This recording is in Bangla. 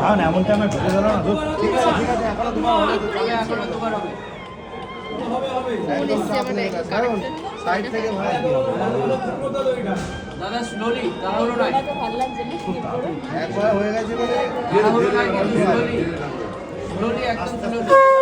কারণ এমন টাইমে ঢুকে গেল না। ঠিক আছে এখনো দুবার হবে। একদম চাপ নেই, কারণ সাইড থেকে ভাই দাদা স্লোলি তাহলে নাই একবার হয়ে গেছে বলে স্লোলি একদম স্লোলি